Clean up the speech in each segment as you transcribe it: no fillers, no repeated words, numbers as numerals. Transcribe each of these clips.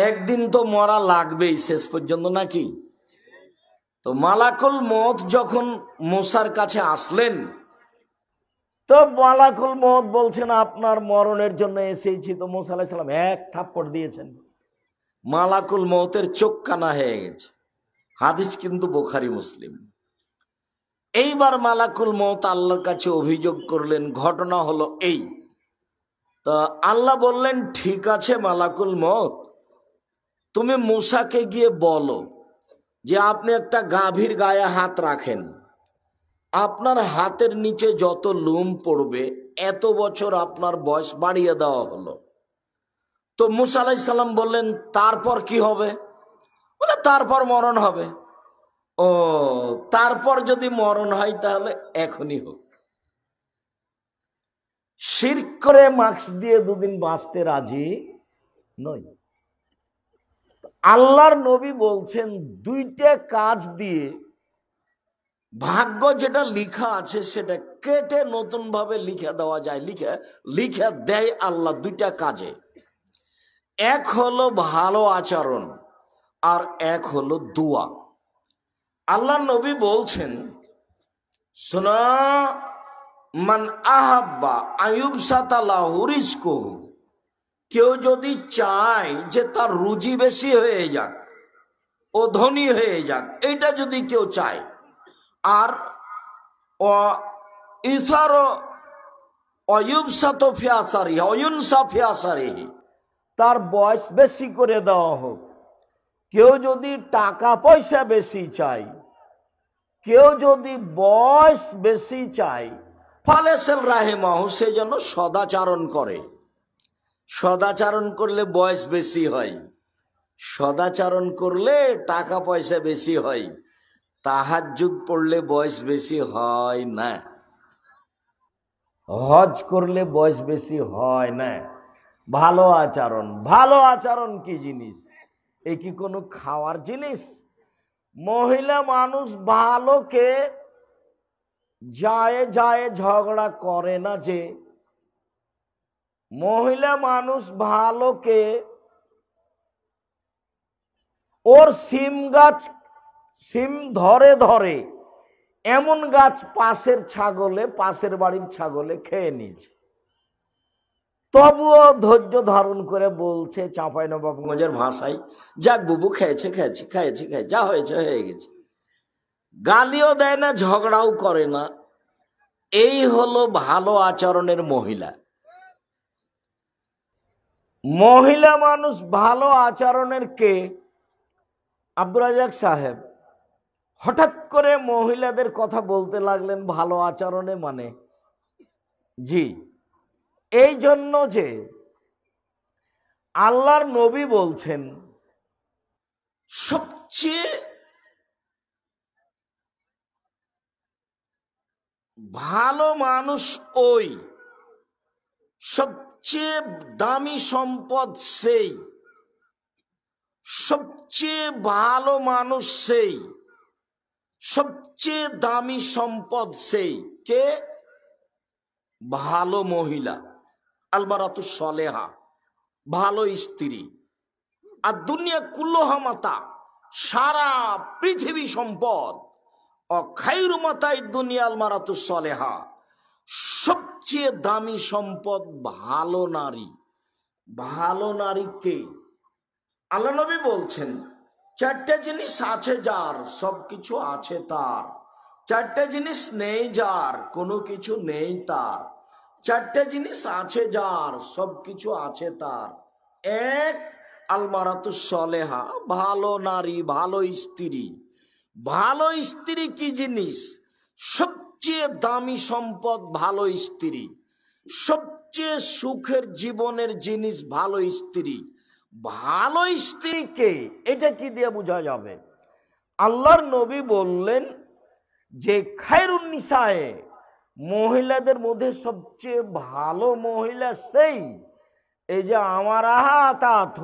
একদিন তো মরা লাগবেই শেষ পর্যন্ত, নাকি? তো মালাকুল মউত যখন মুসার কাছে আসলেন, তো মালাকুল মউত বলছেন আপনার মরণের জন্য এসেছি। তো মুসা আলাইহিস সালাম এক থাপ্পড় দিয়েছেন, মালাকুল মউতের চোখ কানা হয়ে গেছে। হাদিস কিন্তু বুখারী মুসলিম। এইবার মালাকুল মউত আল্লাহর কাছে অভিযোগ করলেন, ঘটনা হলো এই। তা আল্লাহ বললেন, ঠিক আছে মালাকুল মউত, তুমি মুসাকে গিয়ে বলো যে আপনি একটা গাভীর গায়ে হাত রাখেন, আপনার হাতের নিচে যত লোম পড়বে এত বছর আপনার বয়স বাড়িয়ে দেওয়া হলো। তো মুসা আলাইহিস সালাম বললেন, তারপর কি হবে? বলে তারপর মরণ হবে। ও, তারপর যদি মরণ হয় তাহলে এখনই হোক। শিরক করে মাস্ক দিয়ে দুদিন বাঁচতে রাজি নই। আল্লাহর নবী বলছেন, দুইটা কাজ দিয়ে ভাগ্য যেটা লিখা আছে সেটা কেটে নতুন ভাবে লিখে দেওয়া যায়, লিখে দেয় আল্লাহ দুইটা কাজে। এক হলো ভালো আচরণ, আর এক হলো দোয়া। আল্লাহ নবী বলছেন, শোনা, মান আহাব্বা আয়ুবসাতা লাহু রিজকুহু, কেউ যদি চায় যে তার রুজি বেশি হয়ে যাক, ও ধনী হয়ে যাক, এটা যদি কেউ চায়, আর ইসার অয়ুবসাত ফিয়াসারি অয়ুনসা ফিয়াসারি, তার বয়স বেশি করে দেওয়া হোক। কেউ যদি টাকা পয়সা বেশি চাই, কেউ যদি বয়স বেশি চাই, ফালেসেল রাহেমাহু, সে যেন সদাচরণ করে। সদাচরণ করলে বয়স বেশি হয়, সদাচরণ করলে টাকা পয়সা বেশি হয়, তাহাজ্জুদ পড়লে বয়স বেশি হয় না, হজ করলে বয়স বেশি হয় না। ভালো আচরণ, ভালো আচরণ কি জিনিস? এ কি কোনো খাওয়ার জিনিস? মহিলা মানুষ ভালোকে যায় যায় ঝগড়া করে না, যে মহিলা মানুষ ভালোকে ওর সিম গাছ, সিম ধরে ধরে এমন গাছ পাশের বাড়ির ছাগলে খেয়ে নিয়েছে, তবুও ধৈর্য ধারণ করে বলছে চাঁপাইনবাবগঞ্জের ভাষায়, যাক বুবু, খেয়েছে, যা হয়েছে হয়ে গেছে। গালিও দেয় না, ঝগড়াও করে না। এই হলো ভালো আচরণের মহিলা। মহিলা মানুষ ভালো আচরণের কে? আব্দুর রাজ্জাক সাহেব হঠাৎ করে মহিলাদের কথা বলতে লাগলেন ভালো আচরণে, মানে জি, এই জন্য যে আল্লাহর নবী বলছেন, সবচেয়ে ভালো মানুষ ওই, সবচেয়ে দামি সম্পদ সেই, সবচেয়ে ভালো মানুষ সেই, সবচেয়ে দামি সম্পদ সেই কে? ভালো মহিলা, আলমারাতু সলেহা, ভালো স্ত্রী। আর দুনিয়া কুল্লুহা মাতা, সারা পৃথিবী সম্পদ। খায়রু মাতাই দুনিয়া আলমারাতু সলেহা, সবচেয়ে দামি সম্পদ ভালো নারী। ভালো নারী কে? আল্লাহ নবী বলছেন, চারটে জিনিস আছে যার, সবকিছু আছে তার। চারটে জিনিস নেই যার, কোনো কিছু নেই তার। চারটে জিনিস আছে যার, সবকিছু আছে তার। এক, আলমারাতু সলেহা, ভালো নারী, ভালো স্ত্রী। ভালো স্ত্রী কি জিনিস? সবচেয়ে দামি সম্পদ ভালো স্ত্রী, সবচেয়ে সুখের জীবনের জিনিস ভালো স্ত্রী। ভালো স্ত্রীকে এটা কি দিয়ে বোঝা যাবে? আল্লাহর নবী বললেন যে খায়রুন নিসায়ে, মহিলাদের মধ্যে সবচেয়ে ভালো মহিলা সেই, এই যে আমার আহাত,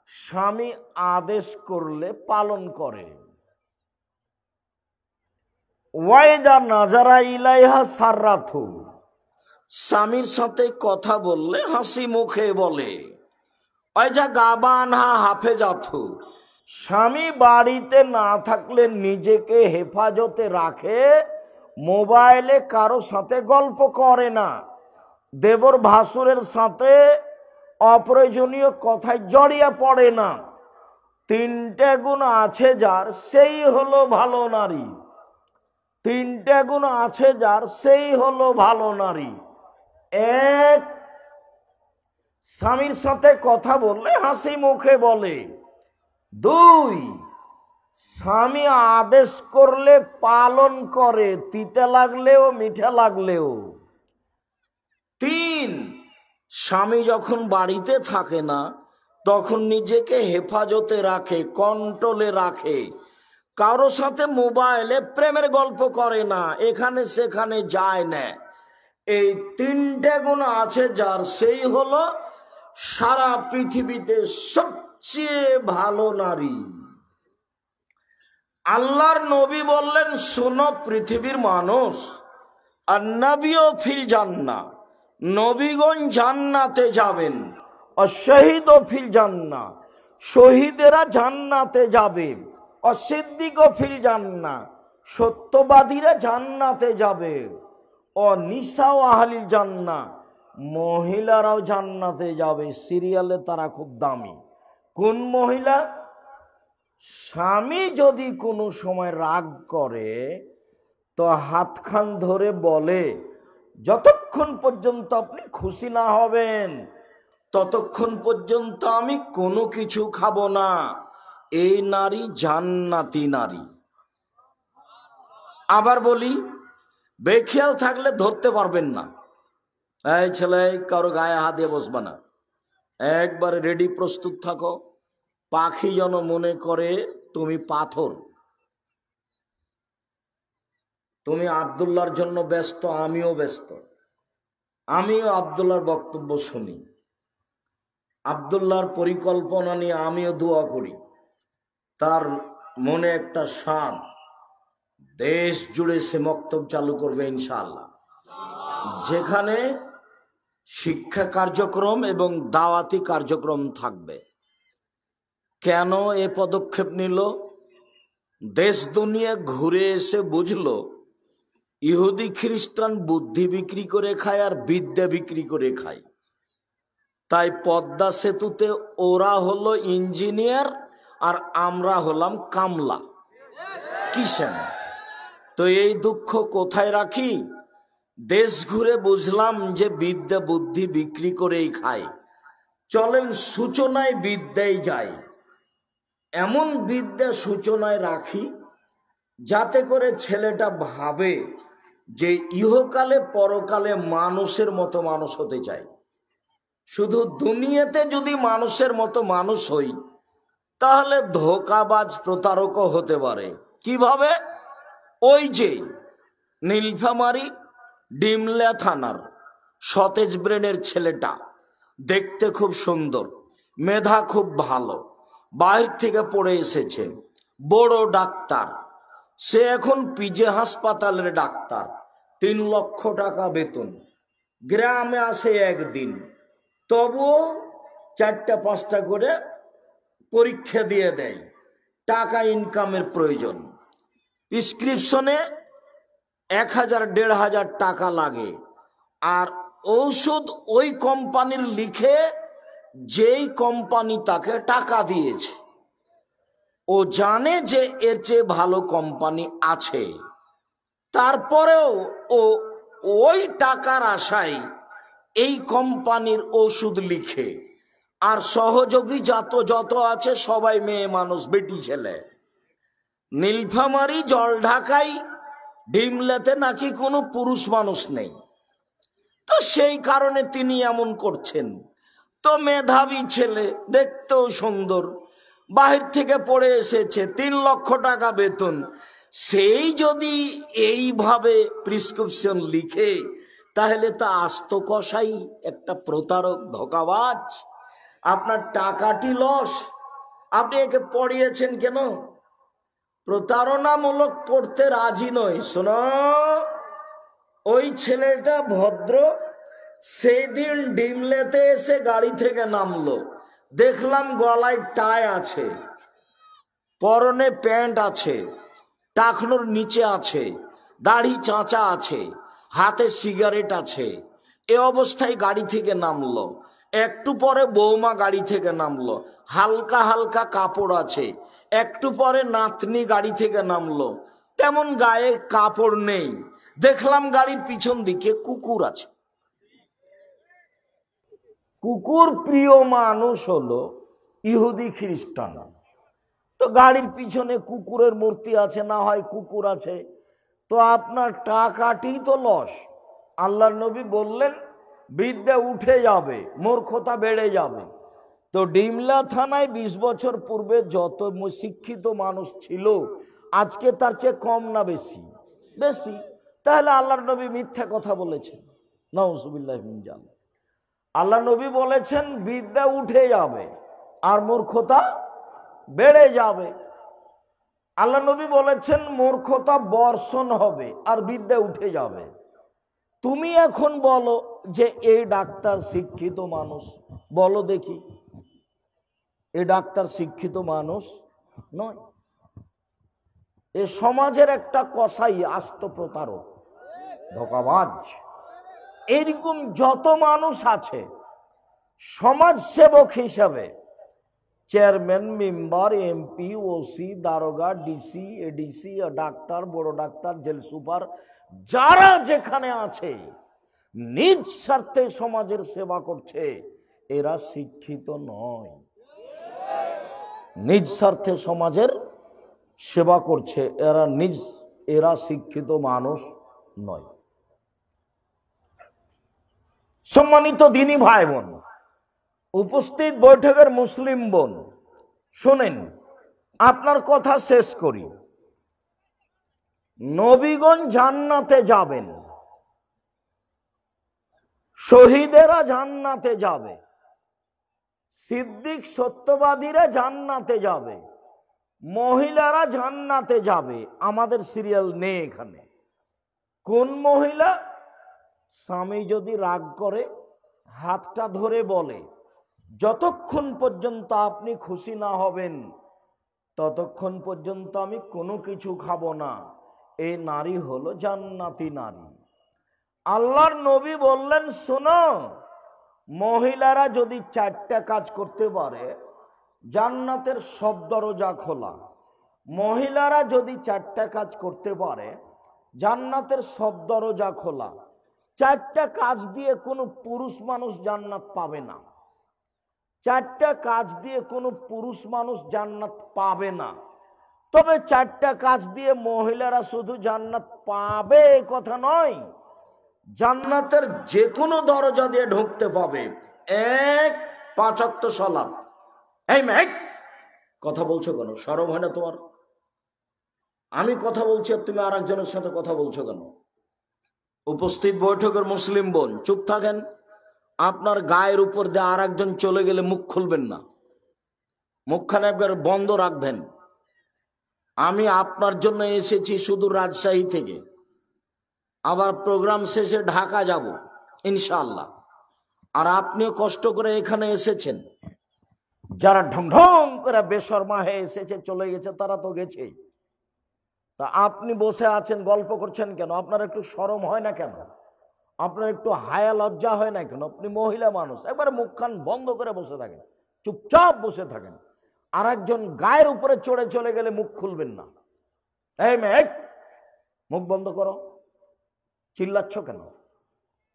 স্বামী আদেশ করলে পালন করে। ওয়াইদা নাজারা ইলাইহা সাররাথু, স্বামীর সাথে কথা বললে হাসি মুখে বলে। ওই যা গাবানহা হাফেজাত, স্বামী বাড়িতে না থাকলে নিজেকে হেফাজতে রাখে, মোবাইলে কারো সাথে গল্প করে না, দেবর ভাসুরের সাথে অপ্রয়োজনীয় কথায় জড়িয়ে পড়ে না। তিনটে গুণ আছে যার, সেই হলো ভালো নারী। তিনটে গুণ আছে যার, সেই হলো ভালো নারী। এক, স্বামীর সাথে কথা বললে হাসি মুখে বলে। দুই, স্বামী আদেশ করলে পালন করে, তিতে লাগলেও মিঠে লাগলেও। তিন, স্বামী যখন বাড়িতে থাকে না তখন নিজেকে হেফাজতে রাখে, কন্ট্রোলে রাখে, কারো সাথে মোবাইলে প্রেমের গল্প করে না, এখানে সেখানে যায় না। এই তিনটে গুণ আছে যার, সেই হলো সারা পৃথিবীতে সবচেয়ে ভালো নারী। আল্লাহর নবী বললেন, শোনো পৃথিবীর মানুষ, আর নবীও ফিল জান্নাহ, নবীগণ জান্নাতে যাবেন, আর শহীদও ফিল জান্নাহ, শহীদেরা জান্নাতে যাবে, আর সিদ্দিকও ফিল জান্নাহ, সত্যবাদীরা জান্নাতে যাবে, ও নিসাও আহলিল জান্নাহ, মহিলারাও জান্নাতে যাবে। সিরিয়ালে তারা খুব দামি। কোন মহিলা? স্বামী যদি কোনো সময় রাগ করে তো হাতখান ধরে বলে, যতক্ষণ পর্যন্ত আপনি খুশি না হবেন ততক্ষণ পর্যন্ত আমি কোনো কিছু খাবো না। এই নারী জান্নাতি নারী। আবার বলি, বেখেয়াল থাকলে ধরতে পারবেন না। এই ছেলে, কারো গায়ে হাত দিয়ে বসবা না, একবারে রেডি প্রস্তুত থাকো। পাখি যেন মনে করে তুমি পাথর। তুমি আব্দুল্লাহর জন্য ব্যস্ত, আমিও ব্যস্ত, আমিও আব্দুল্লাহর বক্তব্য শুনি, আব্দুল্লাহর পরিকল্পনা নিয়ে আমিও দোয়া করি। তার মনে একটা স্বাদ, দেশ জুড়ে সে মক্তব চালু করবে ইনশাআল্লাহ, যেখানে শিক্ষা কার্যক্রম এবং দাওয়াতি কার্যক্রম থাকবে। কেন এ পদক্ষেপ নিল? দেশ দুনিয়া ঘুরে এসে বুঝলো ইহুদি খ্রিস্টান বুদ্ধি বিক্রি করে খায় আর বিদ্যা বিক্রি করে খায়। তাই পদ্মা সেতুতে ওরা হলো ইঞ্জিনিয়ার আর আমরা হলাম কামলা, কিষান। তো এই দুঃখ কোথায় রাখি? দেশ ঘুরে বুঝলাম যে বিদ্যা বুদ্ধি বিক্রি করেই খায়। চলেন সূচনায় বিদ্যায় যায়, এমন বিদ্যা সূচনায় রাখি যাতে করে ছেলেটা ভাবে যে ইহকালে পরকালে মানুষের মতো মানুষ হতে চাই। শুধু দুনিয়াতে যদি মানুষের মতো মানুষ হই তাহলে ধোঁকাবাজ প্রতারকও হতে পারে। কিভাবে? ওই যে নীলফামারী ডিমলা থানার সতেজ ব্রেনের ছেলেটা, দেখতে খুব সুন্দর, মেধা খুব ভালো, বাইরে থেকে পড়ে এসেছে, বড় ডাক্তার। সে এখন পিজে হাসপাতালের ডাক্তার, 3 লক্ষ টাকা বেতন, গ্রামে আসে একদিন, তবুও 4টা-5টা করে পরীক্ষা দিয়ে দেয়। টাকা ইনকামের প্রয়োজন, প্রেসক্রিপশনে 1000-1500 টাকা লাগে, আর ঔষধ ওই কোম্পানির লিখে যেই কোম্পানি তাকে টাকা দিয়েছে। ও জানে যে এর চেয়ে ভালো কোম্পানি আছে, তারপরেও ও ওই টাকার আশায় এই কোম্পানির ওষুধ লিখে। আর সহযোগী যত আছে সবাই মেয়ে মানুষ, বেটি ছেলে। নীলফামারী জলঢাকায় ডিমলাতে নাকি কোনো পুরুষ মানুষ নেই, তো সেই কারণে তিনি এমন করছেন। তো মেধাবী ছেলে, দেখতেও সুন্দর, বাহির থেকে পড়ে এসেছে, 3 লক্ষ টাকা বেতন। সেই যদি এইভাবে প্রেসক্রিপশন লিখে তাহলে তা আস্ত কষাই, একটা প্রতারক, ধোঁকাবাজ। আপনার টাকাটি লস, আপনি একে পড়িয়েছেন কেন? প্রতারণামূলক পড়তে রাজি নয়। শোনো, ওই ছেলেটা ভদ্র, সেই দিন ডিমলেতে এসে গাড়ি থেকে নামলো, দেখলাম গলায় টাই আছে, পরনে প্যান্ট আছে, টাকনোর নিচে আছে, দাড়ি চাঁচা আছে, হাতে সিগারেট আছে। এ অবস্থায় গাড়ি থেকে নামলো। একটু পরে বৌমা গাড়ি থেকে নামলো, হালকা হালকা কাপড় আছে। একটু পরে নাতনি গাড়ি থেকে নামলো, তেমন গায়ে কাপড় নেই। দেখলাম গাড়ির পিছন দিকে কুকুর আছে। কুকুর প্রিয় মানুষ হলো ইহুদি খ্রিস্টান। তো গাড়ির পিছনে কুকুরের মূর্তি আছে, না হয় কুকুর আছে, তো আপনার টাকাটি তো লস। আল্লাহর নবী বললেন বিদ্যা উঠে যাবে, মূর্খতা বেড়ে যাবে। তো ডিমলা থানায় 20 বছর পূর্বে যত শিক্ষিত মানুষ ছিল, আজকে তার চেয়ে কম না বেশি? বেশি। তাহলে আল্লাহর নবী মিথ্যা কথা বলেছেন, নাউজুবিল্লাহ মিন যালিক। আল্লাহ নবী বলেছেন বিদ্যা উঠে যাবে আর মূর্খতা বেড়ে যাবে। আল্লাহ নবী বলেছেন মূর্খতা বর্ষণ হবে আর বিদ্যা উঠে যাবে। তুমি এখন বলো যে এই ডাক্তার শিক্ষিত মানুষ, বলো দেখি এই ডাক্তার শিক্ষিত মানুষ নয়। এ সমাজের একটা কসাই, আস্ত প্রতারক, ধোঁকাবাজ। এরকম যত মানুষ আছে সমাজ সেবক হিসাবে, চেয়ারম্যান, মেম্বার, এমপি, ওসি, দারোগা, ডিসি, এডিসি, ডাক্তার, বড় ডাক্তার, জেল সুপার, যারা যেখানে আছে নিজ স্বার্থে সমাজের সেবা করছে, এরা শিক্ষিত নয়। নিজ স্বার্থে সমাজের সেবা করছে, এরা শিক্ষিত মানুষ নয়। সম্মানিত দিনী ভাই বোন, উপস্থিত বৈঠকের মুসলিম বোন, শোনেন, আপনার কথা শেষ করি। নবীগণ জান্নাতে যাবেন, শহীদেরা জান্নাতে যাবে, সিদ্দিক সত্যবাদীরা জান্নাতে যাবে, মহিলারা জান্নাতে যাবে। আমাদের সিরিয়াল নেই এখানে। কোন মহিলা? স্বামী যদি রাগ করে হাতটা ধরে বলে যতক্ষণ পর্যন্ত আপনি খুশি না হবেন ততক্ষণ পর্যন্ত আমি কোনো কিছু খাবো না, এই নারী হলো জান্নাতি নারী। আল্লাহর নবী বললেন, শোনো, মহিলারা যদি 4টা কাজ করতে পারে জান্নাতের সব দরজা খোলা। মহিলারা যদি 4টা কাজ করতে পারে জান্নাতের সব দরজা খোলা। 4টা কাজ দিয়ে কোনো পুরুষ মানুষ জান্নাত পাবে না। 4টা কাজ দিয়ে কোনো পুরুষ মানুষ জান্নাত পাবে না। তবে 4টা কাজ দিয়ে মহিলারা শুধু জান্নাত পাবে এই কথা নয়, জান্নাতের যে কোনো দরজা দিয়ে ঢুকতে পাবে। 1, 5 ওয়াক্ত সালাত। এই মেয়ে, কথা বলছো কেন? শরম হয় না তোমার? আমি কথা বলছি আর তুমি আর একজনের সাথে কথা বলছো কেন? উপস্থিত বৈঠকের মুসলিম বোন, চুপ থাকেন। আপনার গায়ের উপর দিয়ে আর একজন চলে গেলে মুখ খুলবেন না, মুখখানে একবার বন্ধ রাখবেন। আমি আপনার জন্য এসেছি শুধু রাজশাহী থেকে, আবার প্রোগ্রাম শেষে ঢাকা যাব ইনশাআল্লাহ। আর আপনিও কষ্ট করে এখানে এসেছেন। যারা ঢমঢম করে বেশরমা হয়ে এসেছে চলে গেছে, তারা তো গেছে। তা আপনি বসে আছেন, গল্প করছেন কেন? আপনার একটু শরম হয় না কেন? আপনার একটু হায়া লজ্জা হয় না কেন? আপনি মহিলা মানুষ, একবার মুখখান বন্ধ করে বসে থাকেন, চুপচাপ বসে থাকেন। আর একজন গায়ের উপরে চড়ে চলে গেলে মুখ খুলবেন না। এই মেয়ে, মুখ বন্ধ করো। চিল্লাচ্ছ কেন?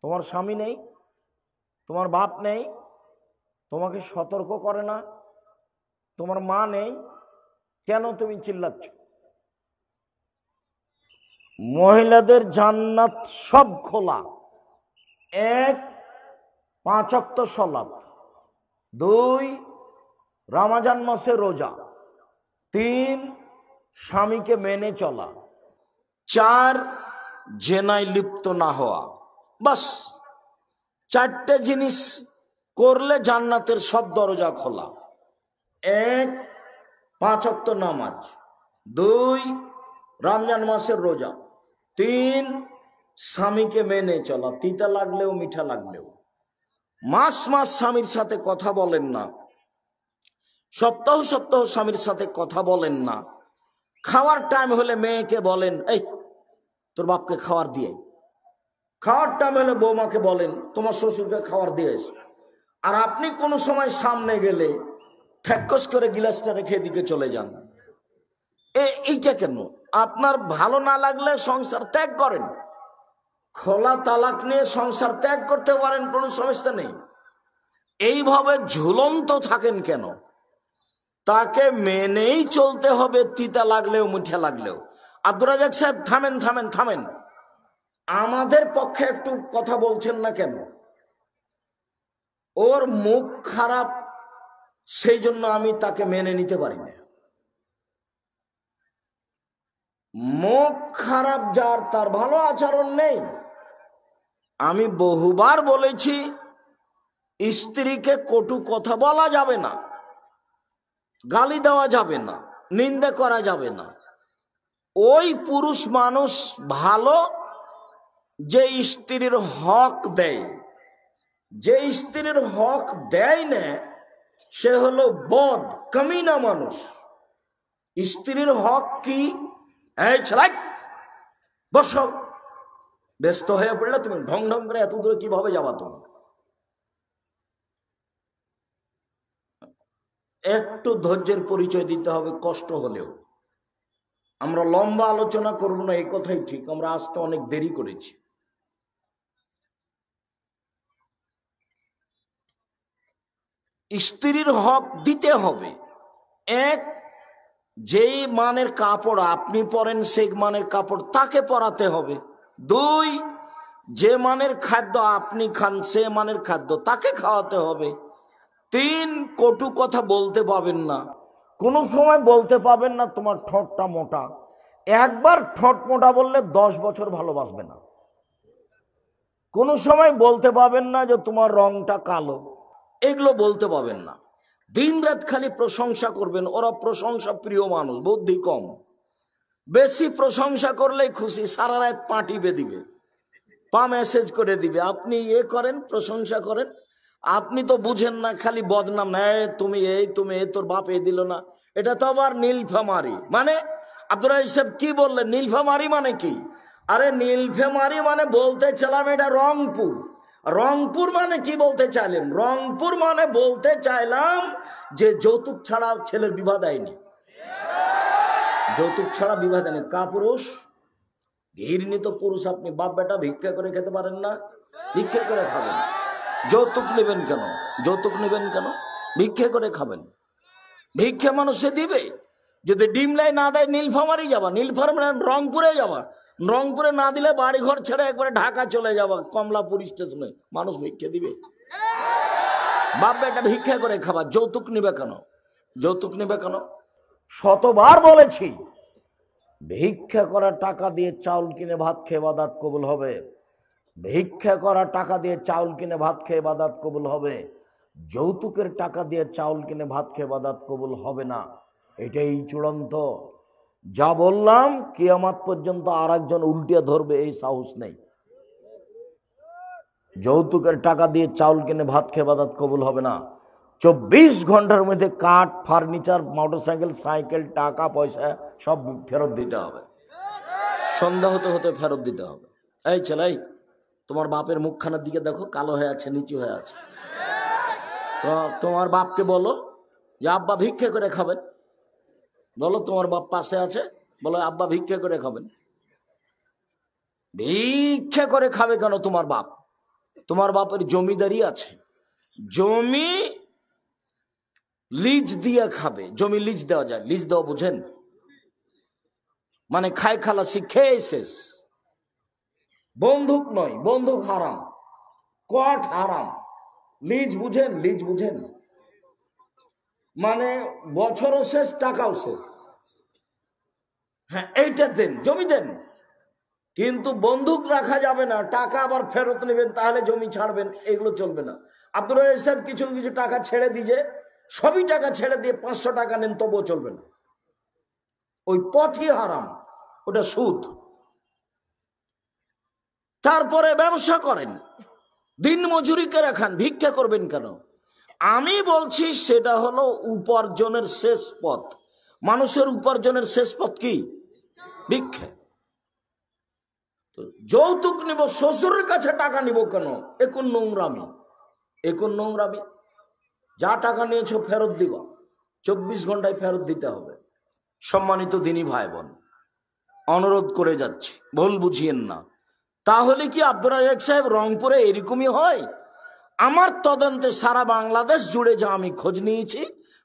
তোমার স্বামী নেই, তোমার বাপ নেই, তোমাকে সতর্ক করে না, তোমার মা নেই, কেন তুমি চিল্লাচ্ছ? মহিলাদের জান্নাত সব খোলা। 1, 5 ওয়াক্ত সালাত। 2, রমজান মাসে রোজা। 3, স্বামীকে মেনে চলা। 4, জেনায় লিপ্ত না হওয়া। বাস 4টে জিনিস করলে জান্নাতের সব দরজা খোলা। 1, 5 ওয়াক্ত নামাজ। 2, রমজান মাসের রোজা। 3, স্বামীকে মেনে চলা, তিতা লাগলেও মিঠা লাগলেও। মাস মাস স্বামীর সাথে কথা বলেন না, সপ্তাহ সপ্তাহ স্বামীর সাথে কথা বলেন না, খাওয়ার টাইম হলে মেয়েকে বলেন এই তোর বাপকে খাওয়ার দিয়ে, খাওয়ার টাইম হলে বৌমাকে বলেন তোমার শ্বশুরকে খাওয়ার দিয়ে, আর আপনি কোনো সময় সামনে গেলে ঠ্যাক্কস করে গিলাসটা রেখে এদিকে চলে যান। এইটা কেন? আপনার ভালো না লাগলে সংসার ত্যাগ করেন, খোলা তালাক নিয়ে সংসার ত্যাগ করতে পারেন, কোনো সমস্যা নেই। এইভাবে ঝুলন্ত থাকেন কেন? তাকে মেনেই চলতে হবে, তিতা লাগলেও মিঠা লাগলেও। আব্দুর রাজ্জাক সাহেব থামেন থামেন থামেন, আমাদের পক্ষে একটু কথা বলছেন না কেন? ওর মুখ খারাপ, সেই জন্য আমি তাকে মেনে নিতে পারি না। মুখ খারাপ যার, তার ভালো আচরণ নেই। আমি বহুবার বলেছি স্ত্রীকে কটু কথা বলা যাবে না, গালি দেওয়া যাবে না, নিন্দা করা যাবে না। ওই পুরুষ মানুষ ভালো যে স্ত্রীর হক দেয়, যে স্ত্রীর হক দেয় না সে হলো বদ কামিনা মানুষ। স্ত্রীর হক কি? এই ছেলে বসো, ব্যস্ত হয়ে পড়লে তুমি ঢং ঢং করে এত দূরে কিভাবে যাবা? তুমি একটু ধৈর্যের পরিচয় দিতে হবে, কষ্ট হলেও। আমরা লম্বা আলোচনা করব না, এই কথাই ঠিক, আমরা আসতে অনেক দেরি করেছি। স্ত্রীর হক দিতে হবে। এক, যেই মানের কাপড় আপনি পরেন সেই মানের কাপড় তাকে পরাতে হবে। দুই, যে মানের খাদ্য আপনি খান সে মানের খাদ্য তাকে খাওয়াতে হবে। তিন, কটু কথা বলতে পাবেন না, কোনো সময় বলতে পাবেন না তোমার ঠোঁটটা মোটা। একবার ঠোঁট মোটা বললে 10 বছর ভালোবাসবে না। কোনো সময় বলতে পাবেন না যে তোমার রংটা কালো, এগুলো বলতে পাবেন না। দিন রাত খালি প্রশংসা করবেন। ওরা প্রশংসা প্রিয় মানুষ, বুদ্ধি কম। বেশি প্রশংসা করলেই খুশি, সারা রাত পা টিপে দিবে, পা মেসেজ করে দিবে। আপনি করেন, প্রশংসা করেন, আপনি তো বুঝেন না, খালি বদনাম। না তুমি তুমি তোর বাপ দিল না, এটা তো আবার নীলফামারি। মানে আব্দুর রাজ্জাক সাহেব কি বললেন? নীলফামারি মানে কি? আরে নীলফামারি মানে বলতে চাইলাম এটা রংপুর। রংপুর মানে কি বলতে চাইলেন? রংপুর মানে বলতে চাইলাম যে যৌতুক ছাড়া ছেলের বিবাহ দেয়নি, যৌতুক ছাড়া বিবাহ দেয়নি। কাপুরুষ ঘৃণিত পুরুষ আপনি, বাপ বেটা ভিক্ষা করে খেতে পারেন না? ভিক্ষা করে খাবেন, যৌতুক নেবেন কেন? যৌতুক নেবেন কেন? ভিক্ষা করে খাবেন। ভিক্ষা মানুষে দিবে। যদি ডিমলাই না দেয় নীলফামারি যাবা, নীলফামারি রংপুরে যাবা, রংপুরে না দিলে বাড়ি ঘর ছেড়ে একবারে ঢাকা চলে যাবা, কমলাপুর স্টেশনে। মানুষ ভিক্ষা দিবে? বাপ বেটা ভিক্ষা করে খাবা, যৌতুক নিবে কেন? যৌতুক নিবে কেন? শতবার বলেছি, ভিক্ষা করা টাকা দিয়ে চাউল কিনে ভাত খেয়ে ইবাদত কবুল হবে। ভিক্ষা করা টাকা দিয়ে চাউল কিনে ভাত খেয়ে ইবাদত কবুল হবে। যৌতুকের টাকা দিয়ে চাউল কিনে ভাত খেয়ে ইবাদত কবুল হবে না। এটাই চূড়ান্ত। যা বললাম কিয়ামত পর্যন্ত আর একজন উল্টিয়ে ধরবে এই সাহস নেই। যৌতুকের টাকা দিয়ে চাউল কিনে ভাত খেয়ে ইবাদত কবুল হবে না। 24 ঘন্টার মধ্যে কাঠ, ফার্নিচার, মোটরসাইকেল, সাইকেল, টাকা পয়সা সব ফেরত দিতে হবে। সন্ধ্যা হতে হতে ফেরত দিতে হবে। এই ছেলে, তোমার বাপের মুখখানার দিকে দেখো, কালো হয়ে আছে, নিচু হয়ে আছে। তো তোমার বাপকে বলো যে আব্বা ভিক্ষা করে খাবেন। বলো, তোমার বাপ পাশে আছে, বলো আব্বা ভিক্ষা করে খাবেন। ভিক্ষা করে খাবে কেন তোমার বাপ? তোমার বাপের জমিদারি আছে, জমি লিজ দিয়ে খাবে। জমি লিজ দেওয়া যায়, লিজ দেওয়া বুঝেন? মানে খাই খালাসি খেয়ে শেষ। বন্দুক নয়, বন্দুক হারাম, কোয়াট হারাম। লিজ বুঝেন? লিজ বুঝেন? মানে বছরও শেষ, টাকাও শেষ। হ্যাঁ, এইটা দেন, জমি দেন, কিন্তু বন্দুক রাখা যাবে না। টাকা আবার ফেরত নেবেন, তাহলে জমি ছাড়বেন, এগুলো চলবে না। আব্দুর রাজ্জাক সাহেব কিছু কিছু টাকা ছেড়ে দিয়ে, সবই টাকা ছেড়ে দিয়ে 500 টাকা নেন, তবুও চলবে না। ওই পথই হারাম, ওটা সুদ। তারপরে ব্যবসা করেন, দিন মজুরি করে খান, ভিক্ষা করবেন কেন? আমি বলছি সেটা হলো উপার্জনের শেষ পথ। মানুষের উপার্জনের শেষ পথ কি? ভিক্ষা। যৌতুক নিব, শ্বশুরের কাছে টাকা নিব কেন? এখন নোংরামি, এখন নোংরামি। যা টাকা নিয়েছো ফেরত দিবা, 24 ঘন্টায় ফেরত দিতে হবে। সম্মানিত দিনী ভাই বোন, অনুরোধ করে যাচ্ছি, ভুল বুঝিয়েন না। তাহলে কি আব্দুর রাজ্জাক সাহেব রংপুরে এরকমই হয়? আমার তদন্তে সারা বাংলাদেশ জুড়ে যা আমি খোঁজ নিয়েছি,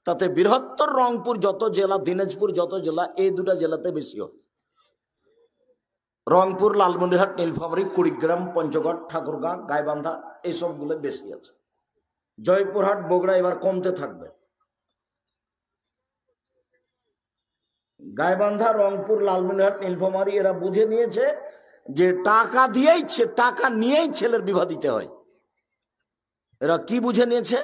তাতে বৃহত্তর রংপুর যত জেলা, দিনাজপুর যত জেলা, এই দুটা জেলাতে বেশি হয়। রংপুর, লালমনিরহাট, নীলফামারী, কুড়িগ্রাম, পঞ্চগড়, ঠাকুরগাঁ, গাইবান্ধা, এইসবগুলো বেশি আছে। জয়পুরহাট, বগুড়া এবার কমতে থাকবে। গাইবান্ধা, রংপুর, লালমনিরহাট, নীলফামারী এরা বুঝে নিয়েছে যে টাকা দিয়েই, টাকা নিয়েই ছেলের বিবাহ দিতে হয়। এরা কি বুঝে নিয়েছে?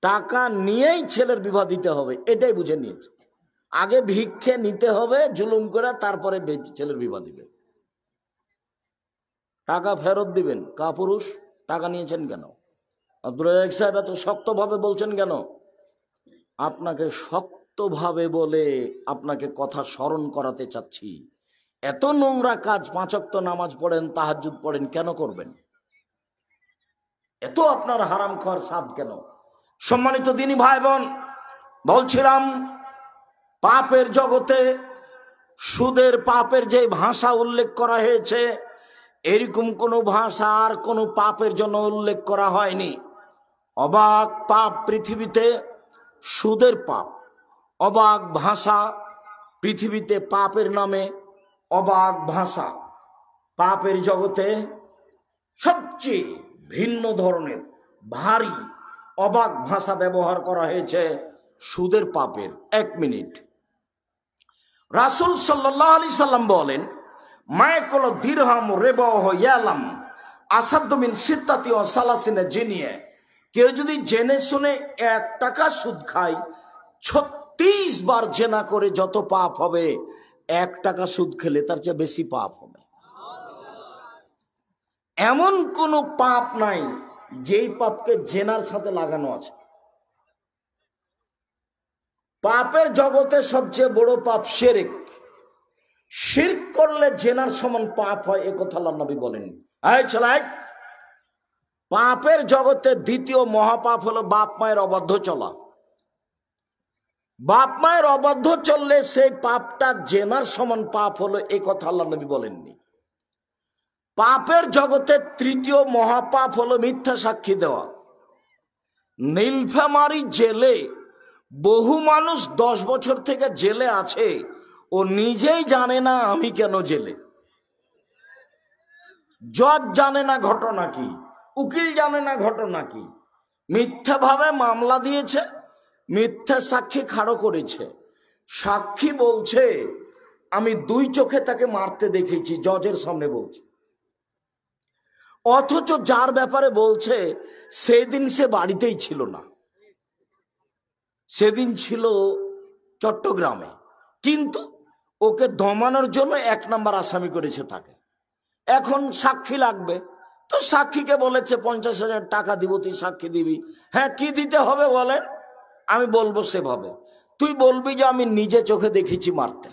টাকা নিয়েই ছেলের বিবাহ দিতে হবে, এটাই বুঝে নিয়েছে। আগে ভিক্ষে নিতে হবে জুলুম করে, তারপরে ছেলের বিবাহ দিবে। টাকা ফেরত দিবেন। কাপুরুষ, টাকা নিয়েছেন কেন? আব্দুর রাজ্জাক সাহেব এত শক্তভাবে বলছেন কেন? আপনাকে শক্তভাবে বলে আপনাকে কথা স্মরণ করাতে চাচ্ছি। এত নোংরা কাজ, 5 ওয়াক্ত নামাজ পড়েন, তাহাজ্জুদ পড়েন, কেন করবেন? এত আপনার হারাম খাওয়ার স্বাদ কেন? সম্মানিত দিনী ভাই বোন, বলছিলাম পাপের জগতে সুদের পাপের যে ভাষা উল্লেখ করা হয়েছে, এরকম কোন ভাষা আর কোন পাপের জন্য উল্লেখ করা হয়নি। অবাক পাপ পৃথিবীতে, সুদের পাপ। অবাক ভাষা পৃথিবীতে, পাপের নামে অবাক ভাষা। পাপের জগতে সবচেয়ে ভিন্ন ধরনের ভারী অবাক ভাষা ব্যবহার করা হয়েছে সুদের পাপের। 1 মিনিট। রাসূল সাল্লাল্লাহু আলাইহি সাল্লাম বলেন, মায়াকুল দিরহাম রিবাহ ইয়ালাম আসাদ্দু মিন সিত্তাতি ওয়া সালাসিনা জিনিয়া। কেউ যদি জেনে শুনে 1 টাকা সুদ খায়, 36 বার জেনা করে যত পাপ হবে, 1 টাকা সুদ খেলে তার চেয়ে বেশি পাপ হবে। এমন কোন পাপ নাই যেই পাপকে জেনার সাথে লাগানো আছে। পাপের জগতে সবচেয়ে বড় পাপ শিরক। শিরক করলে জেনার সমান পাপ হয়, এ কথা আল্লাহর নবী বলেন। এই ছেলে, পাপের জগতে দ্বিতীয় মহাপাপ হলো বাপ মায়ের অবাধ্য চলা। বাপ মায়ের অবাধ্য চললে সেই পাপটা জেনার সমান পাপ হলো, এ কথা আল্লাহর নবী বলেননি। পাপের জগতে তৃতীয় মহাপাপ হলো মিথ্যা সাক্ষী দেওয়া। নীলফামারী জেলে বহু মানুষ 10 বছর থেকে জেলে আছে, ও নিজেই জানে না আমি কেন জেলে। জজ জানে না ঘটনা কি, উকিল জানে না ঘটনা কি। মিথ্যা ভাবে মামলা দিয়েছে, মিথ্যা সাক্ষী খাড়ো করেছে। সাক্ষী বলছে আমি 2 চোখে তাকে মারতে দেখেছি, জজের সামনে বলছে। অথচ যার ব্যাপারে বলছে সেদিন সে বাড়িতেই ছিল না, সেদিন ছিল চট্টগ্রামে, কিন্তু ওকে দমানোর জন্য 1 নম্বর আসামি করেছে তাকে। এখন সাক্ষী লাগবে, তো সাক্ষীকে বলেছে 50,000 টাকা দিব, তুই সাক্ষী দিবি। হ্যাঁ, কি দিতে হবে বলেন? আমি বলবো সেভাবে। তুই বলবি যে আমি নিজে চোখে দেখেছি মারতে।